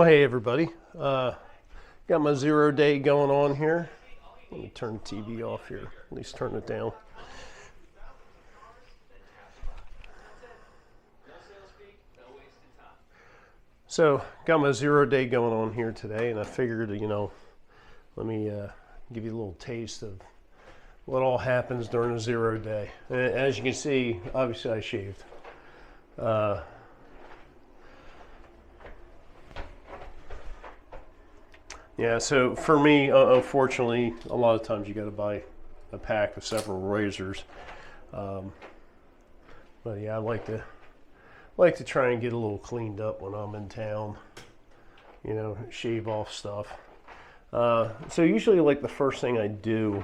Well, hey everybody. Got my 0 day going on here. Let me turn the TV off here. At least turn it down. So, got my 0 day going on here today, and I figured, let me give you a little taste of what all happens during a 0 day. And as you can see, obviously I shaved. Yeah, so for me, unfortunately, a lot of times you got to buy a pack of several razors. But yeah, I like to try and get a little cleaned up when I'm in town. Shave off stuff. So usually, like the first thing I do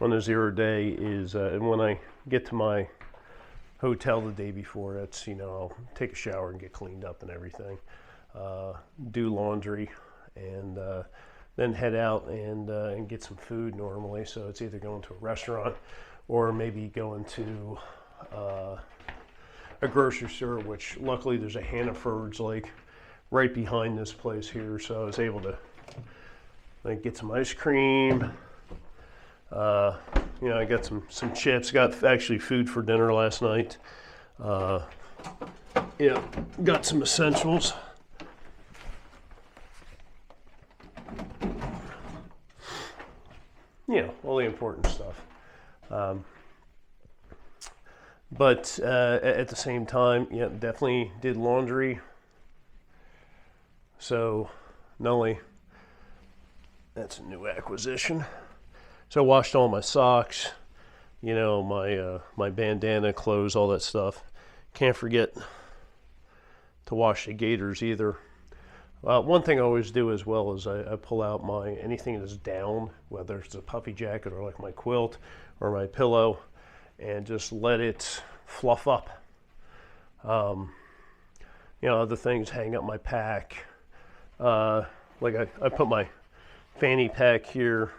on a 0 day is, and when I get to my hotel the day before, that's I'll take a shower and get cleaned up and everything. Do laundry. And then head out and get some food normally. So it's either going to a restaurant or maybe going to a grocery store, which luckily there's a Hannaford's like right behind this place here. So I was able to get some ice cream. I got some chips. Got actually food for dinner last night. Got some essentials. All the important stuff. But at the same time, definitely did laundry. So not only, that's a new acquisition. So I washed all my socks, my bandana, clothes, all that stuff. Can't forget to wash the gaiters either. One thing I always do as well is I pull out anything that's down, whether it's a puffy jacket or like my quilt or my pillow, and just let it fluff up. Other things, hang up my pack. I put my fanny pack here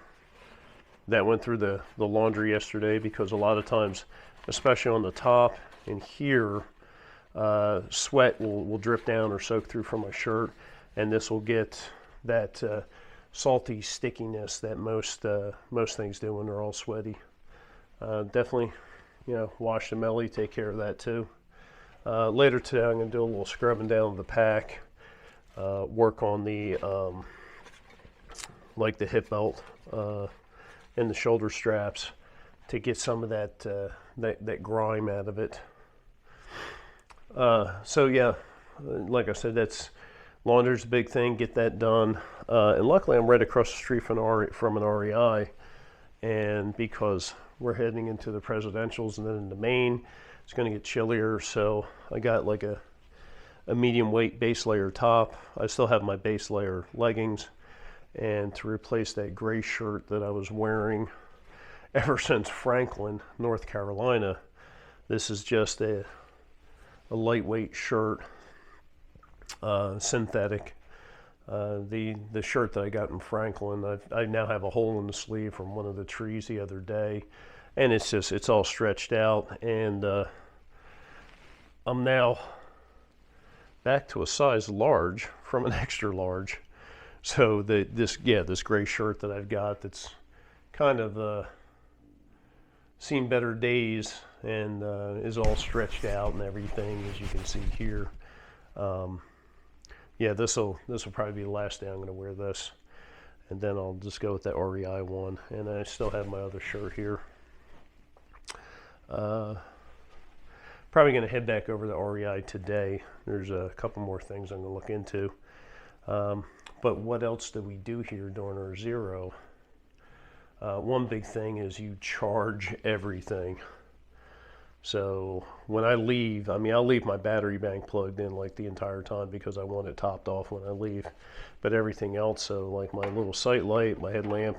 that went through the laundry yesterday, because a lot of times, especially on the top and here, sweat will drip down or soak through from my shirt. And this will get that salty stickiness that most things do when they're all sweaty. Definitely, wash the belly, take care of that too. Later today, I'm going to do a little scrubbing down of the pack, work on the the hip belt and the shoulder straps to get some of that grime out of it. Like I said, laundry's a big thing, get that done. And luckily I'm right across the street from an REI, and because we're heading into the presidentials and then into Maine, it's going to get chillier, so I got like a medium weight base layer top. I still have my base layer leggings, and to replace that gray shirt that I was wearing ever since Franklin, North Carolina, this is just a lightweight shirt. Synthetic. The shirt that I got in Franklin, I now have a hole in the sleeve from one of the trees the other day, and it's all stretched out, and I'm now back to a size large from an extra large. So this gray shirt that I've got, that's kind of seen better days, and is all stretched out and everything, as you can see here. This will probably be the last day I'm going to wear this, and then I'll just go with that REI one. And I still have my other shirt here. Probably going to head back over to REI today. There's a couple more things I'm going to look into. But what else do we do here during our 0? One big thing is you charge everything. So when I leave, I'll leave my battery bank plugged in like the entire time, because I want it topped off when I leave. But everything else, so like my little sight light, my headlamp,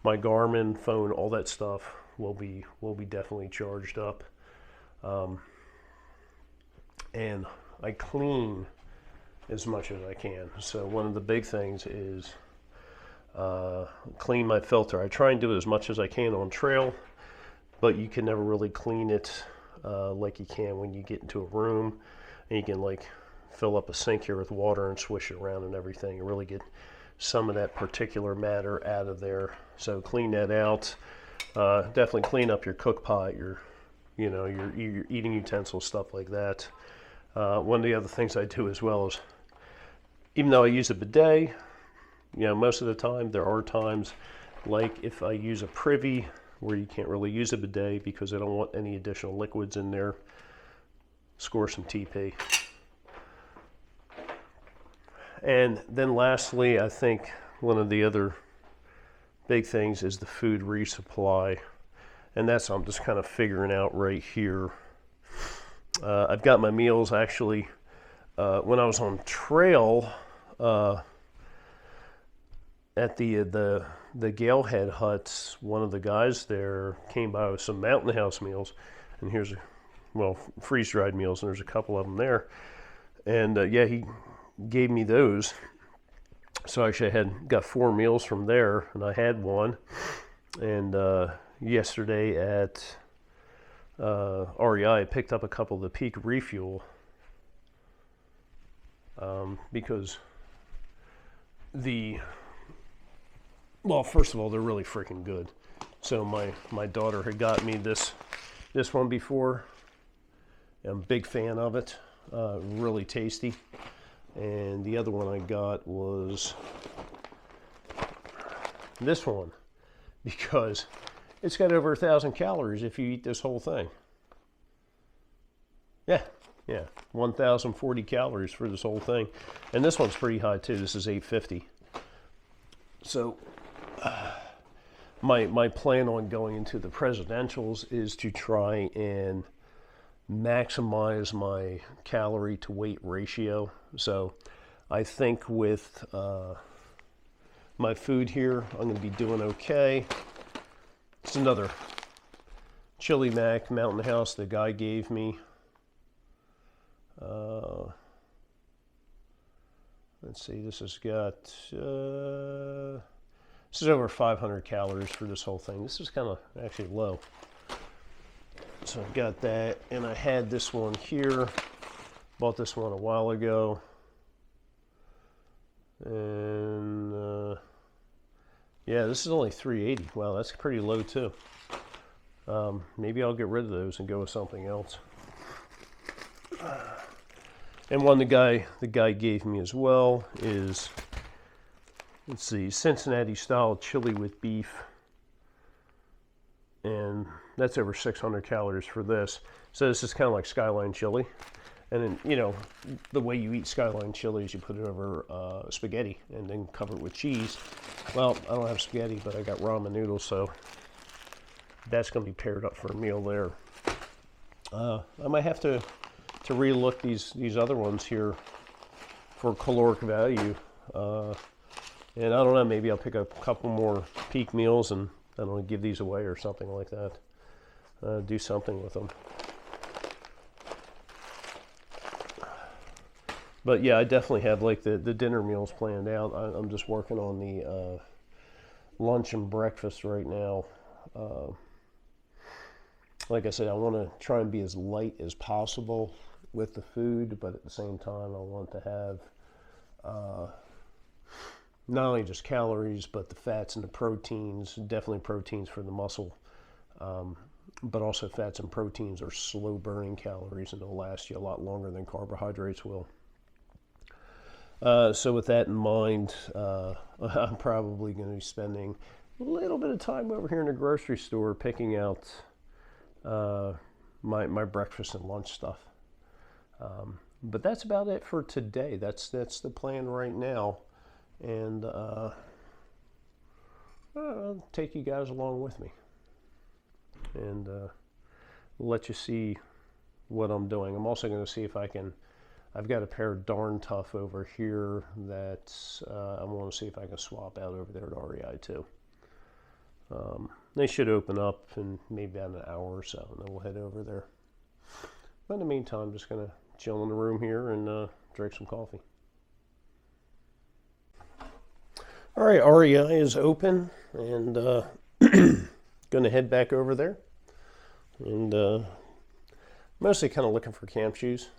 my Garmin phone, all that stuff will be definitely charged up. And I clean as much as I can. So one of the big things is clean my filter. I try and do it as much as I can on trail, but you can never really clean it like you can when you get into a room, and you can fill up a sink here with water and swish it around and everything, and really get some of that particular matter out of there. So clean that out. Definitely clean up your cook pot, your eating utensils, stuff like that. One of the other things I do as well is, even though I use a bidet, most of the time, there are times, like if I use a privy where you can't really use a bidet because I don't want any additional liquids in there, score some TP. And then lastly, I think one of the other big things is the food resupply. And that's I'm just kind of figuring out right here. I've got my meals actually, when I was on trail, at the Galehead huts, one of the guys there came by with some Mountain House meals, and here's freeze-dried meals, and there's a couple of them there. And yeah, he gave me those. So actually I got 4 meals from there, and I had one. And yesterday at REI, I picked up a couple of the Peak Refuel, because first of all, they're really freaking good. So my daughter had got me this one before. I'm a big fan of it. Really tasty. And the other one I got was this one, because it's got over 1,000 calories if you eat this whole thing. Yeah, 1,040 calories for this whole thing. And this one's pretty high too. This is 850. So my plan on going into the presidentials is to try and maximize my calorie to weight ratio. So I think with my food here, I'm going to be doing okay. It's another Chili Mac Mountain House the guy gave me. Let's see, this has got, this is over 500 calories for this whole thing. This is kind of actually low. So I've got that, and I had this one here. Bought this one a while ago. And yeah, this is only 380. Wow, that's pretty low too. Maybe I'll get rid of those and go with something else. And one the guy gave me as well is, let's see, Cincinnati style chili with beef, and that's over 600 calories for this. So this is kind of like Skyline chili, and then the way you eat Skyline chili is you put it over spaghetti and then cover it with cheese. Well, I don't have spaghetti, but I got ramen noodles, so that's going to be paired up for a meal there. I might have to relook these other ones here for caloric value, and I don't know, maybe I'll pick up a couple more Peak meals and I don't know, give these away or something like that. Do something with them. But yeah, I definitely have like the dinner meals planned out. I'm just working on the lunch and breakfast right now. Like I said, I want to try and be as light as possible with the food, but at the same time, I want to have not only just calories, but the fats and the proteins, definitely proteins for the muscle, but also fats and proteins are slow burning calories and they'll last you a lot longer than carbohydrates will. So with that in mind, I'm probably going to be spending a little bit of time over here in the grocery store picking out my breakfast and lunch stuff. But that's about it for today. That's the plan right now, and I'll take you guys along with me and let you see what I'm doing. I'm also going to see if I can. I've got a pair of Darn Tough over here that I want to see if I can swap out over there at REI too. They should open up in maybe about an hour or so, and then we'll head over there. But in the meantime, I'm just going to chill in the room here and drink some coffee. All right, REI is open, and going to head back over there. And mostly kind of looking for camp shoes.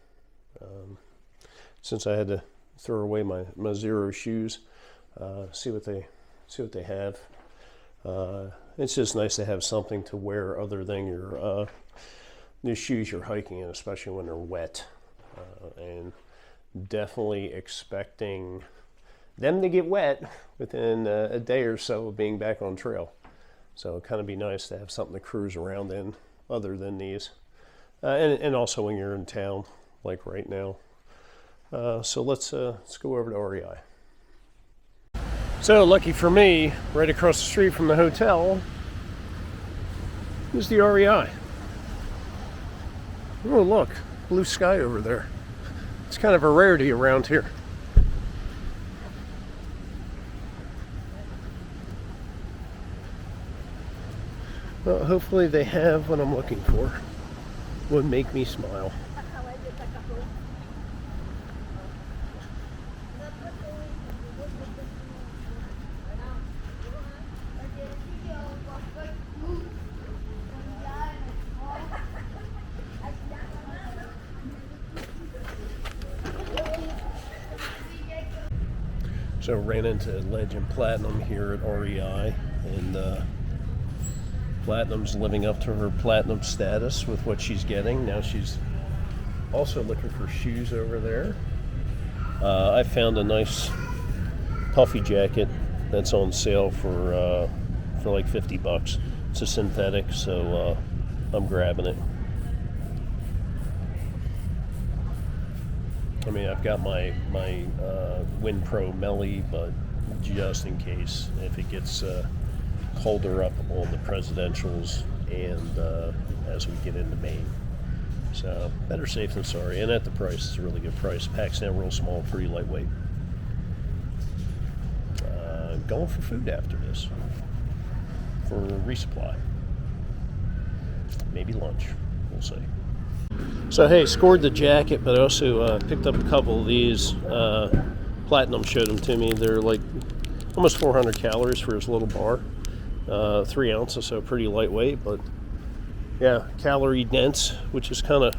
since I had to throw away my Zero shoes, see what they have. It's just nice to have something to wear other than your the shoes you're hiking in, especially when they're wet. And definitely expecting them to get wet within a day or so of being back on trail. So it'd kind of be nice to have something to cruise around in other than these. And also when you're in town, like right now. So let's go over to REI. So lucky for me, right across the street from the hotel is the REI. Oh look, blue sky over there. It's kind of a rarity around here. Well, hopefully they have what I'm looking for. Would make me smile. So ran into Legend Platinum here at REI, and Platinum's living up to her platinum status with what she's getting. Now she's also looking for shoes over there. I found a nice puffy jacket that's on sale for like $50. It's a synthetic, so I'm grabbing it. I mean, I've got my Wind Pro Melly, but just in case, if it gets colder up on the presidentials and as we get into Maine. So better safe than sorry. And at the price, it's a really good price. Pack's now real small, pretty lightweight. Going for food after this for resupply. Maybe lunch. We'll see. So hey, scored the jacket, but I also picked up a couple of these. Platinum showed them to me. They're like almost 400 calories for his little bar. 3 ounces, so pretty lightweight, but yeah, calorie dense, which is kind of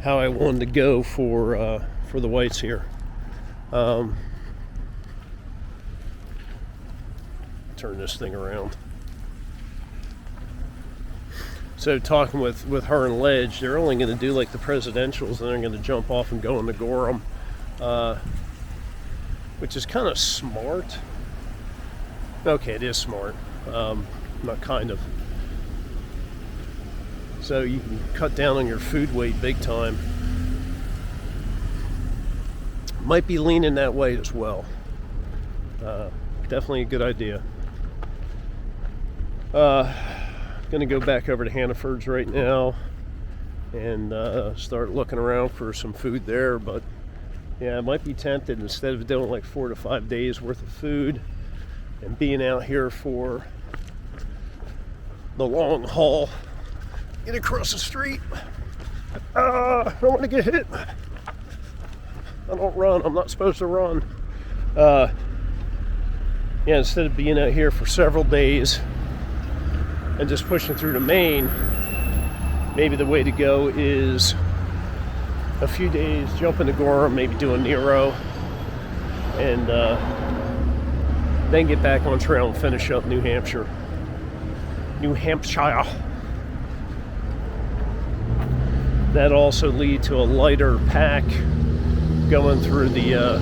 how I wanted to go for the whites here. Turn this thing around. So talking with her and Ledge, they're only going to do like the presidentials, and they're going to jump off and go in the Gorham, which is kind of smart. Okay, it is smart. Not kind of. So you can cut down on your food weight big time. Might be leaning that way as well. Definitely a good idea. Gonna go back over to Hannaford's right now and start looking around for some food there. But yeah, I might be tempted, instead of doing like 4 to 5 days worth of food and being out here for the long haul, get across the street. I don't want to get hit. I don't run. I'm not supposed to run. Yeah, instead of being out here for several days and just pushing through to Maine, maybe the way to go is a few days, jump into Gorham, maybe do a Nero, and then get back on trail and finish up New Hampshire. That also lead to a lighter pack going through the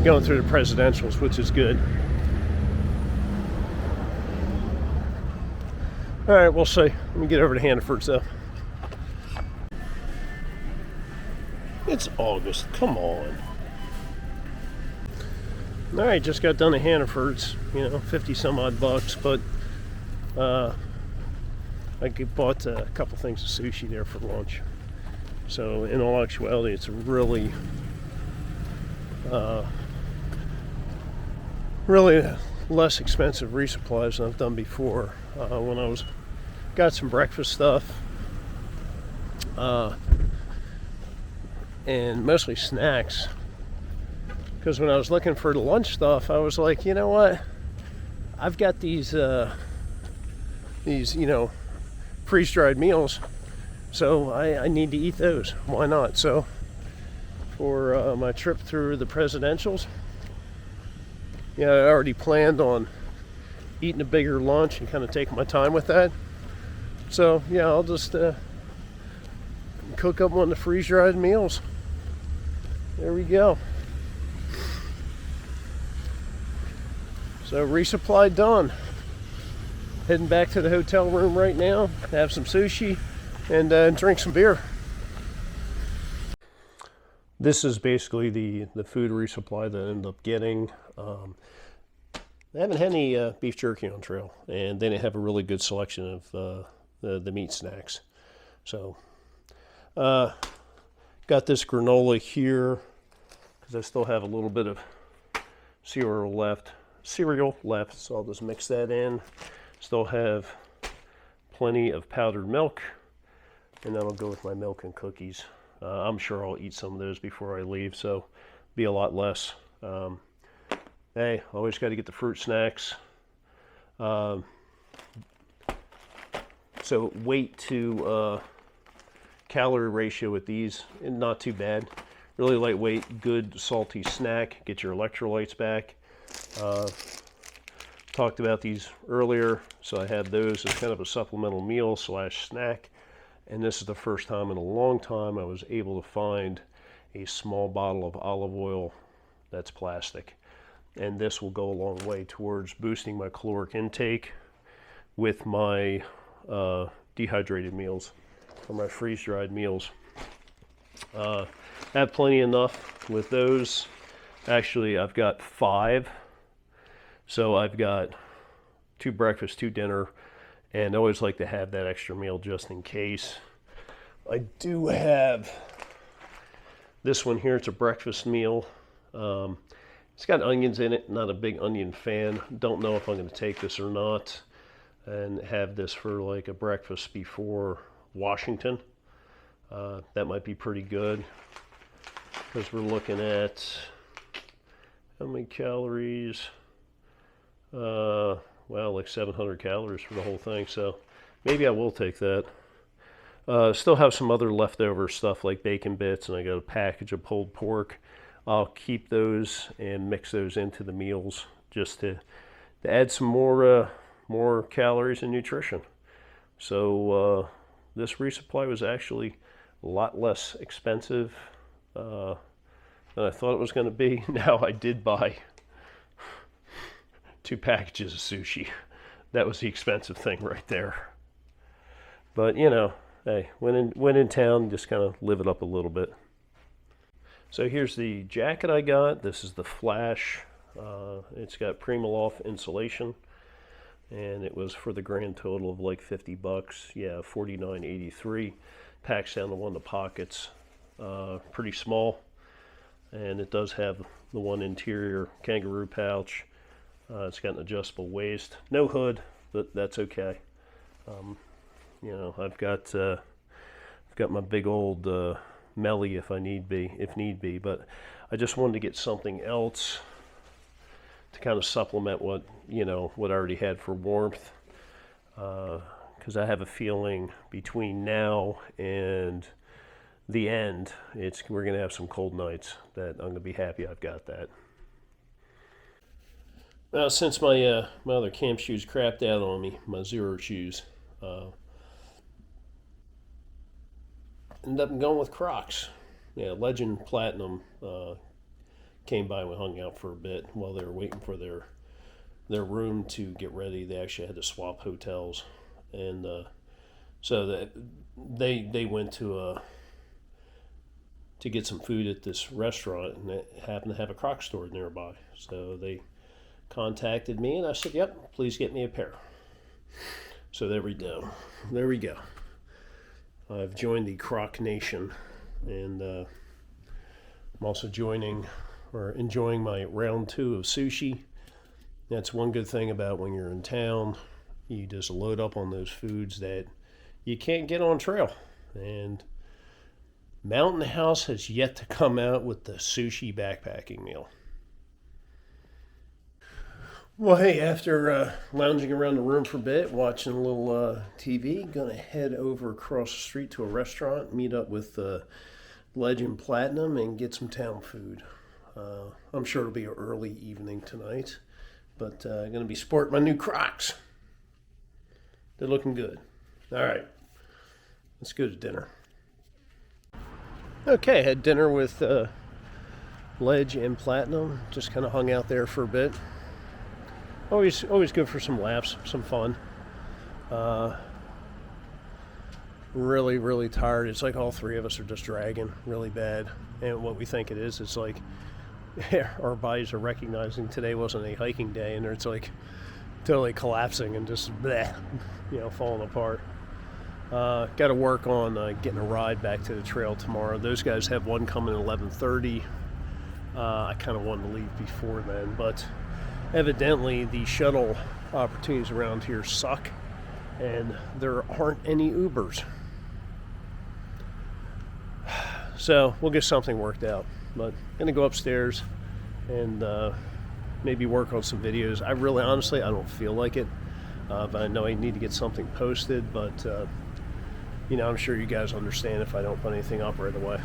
presidentials, which is good. All right, we'll see. Let me get over to Hannaford's though. It's August. Come on. All right, just got done at Hannaford's. 50 some odd bucks, but I bought a couple things of sushi there for lunch. So in all actuality, it's a really less expensive resupplies than I've done before. When I got some breakfast stuff and mostly snacks, because when I was looking for the lunch stuff, I was like, you know what, I've got these freeze-dried meals, so I need to eat those. Why not? So for my trip through the presidentials. Yeah, I already planned on eating a bigger lunch and kind of taking my time with that. So yeah, I'll just cook up one of the freeze-dried meals. There we go. So resupply done. Heading back to the hotel room right now, have some sushi and drink some beer. This is basically the food resupply that I ended up getting. I haven't had any beef jerky on trail, and they didn't have a really good selection of the meat snacks. So got this granola here because I still have a little bit of cereal left, so I'll just mix that in. Still have plenty of powdered milk, and that'll go with my milk and cookies. I'm sure I'll eat some of those before I leave, so be a lot less. Hey, always got to get the fruit snacks. So weight to calorie ratio with these, not too bad. Really lightweight, good salty snack. Get your electrolytes back. Talked about these earlier, so I have those as kind of a supplemental meal slash snack. And this is the first time in a long time I was able to find a small bottle of olive oil that's plastic. And this will go a long way towards boosting my caloric intake with my dehydrated meals or my freeze-dried meals. I have plenty enough with those. Actually, I've got 5. So I've got 2 breakfast, 2 dinner, and I always like to have that extra meal just in case. I do have this one here. It's a breakfast meal. It's got onions in it. Not a big onion fan. Don't know if I'm going to take this or not and have this for like a breakfast before Washington. That might be pretty good because we're looking at how many calories? Well, like 700 calories for the whole thing. So maybe I will take that. Still have some other leftover stuff like bacon bits, and I got a package of pulled pork. I'll keep those and mix those into the meals just to add some more calories and nutrition. So this resupply was actually a lot less expensive than I thought it was going to be. Now I did buy 2 packages of sushi. That was the expensive thing right there. But you know, hey, when in town, just kind of live it up a little bit. So here's the jacket I got. This is the Flash. It's got Primaloft insulation, and it was for the grand total of like $50. Yeah, $49.83. Packs down to 1 of the pockets. Pretty small, and it does have the one interior kangaroo pouch. It's got an adjustable waist. No hood, but that's okay. You know, I've got my big old Melly if need be, but I just wanted to get something else to kind of supplement what I already had for warmth, because I have a feeling between now and the end we're gonna have some cold nights that I'm gonna be happy I've got that. Now, since my other camp shoes crapped out on me, my Zero shoes, ended up going with Crocs. Yeah, Legend Platinum came by and we hung out for a bit while they were waiting for their room to get ready. They actually had to swap hotels, and so that they went to get some food at this restaurant, and it happened to have a Crocs store nearby. So they contacted me, and I said, "Yep, please get me a pair." So there we go. I've joined the Croc Nation, and I'm also enjoying my round 2 of sushi. That's one good thing about when you're in town. You just load up on those foods that you can't get on trail. And Mountain House has yet to come out with the sushi backpacking meal. Well, hey, after lounging around the room for a bit, watching a little TV, gonna head over across the street to a restaurant, meet up with Legend Platinum and get some town food. I'm sure it'll be an early evening tonight, but I'm going to be sporting my new Crocs. They're looking good. All right, let's go to dinner. Okay, had dinner with Ledge and Platinum. Just kind of hung out there for a bit. Always good for some laughs, some fun. Really tired. It's like all three of us are just dragging really bad. And what we think it is, it's like our bodies are recognizing today wasn't a hiking day, and it's like totally collapsing and just bleh, falling apart. Got to work on getting a ride back to the trail tomorrow. Those guys have one coming at 11:30. I kind of wanted to leave before then, but evidently the shuttle opportunities around here suck, and there aren't any Ubers. So we'll get something worked out. But I'm gonna go upstairs and maybe work on some videos. I really, honestly, I don't feel like it, but I know I need to get something posted. But I'm sure you guys understand if I don't put anything up right away.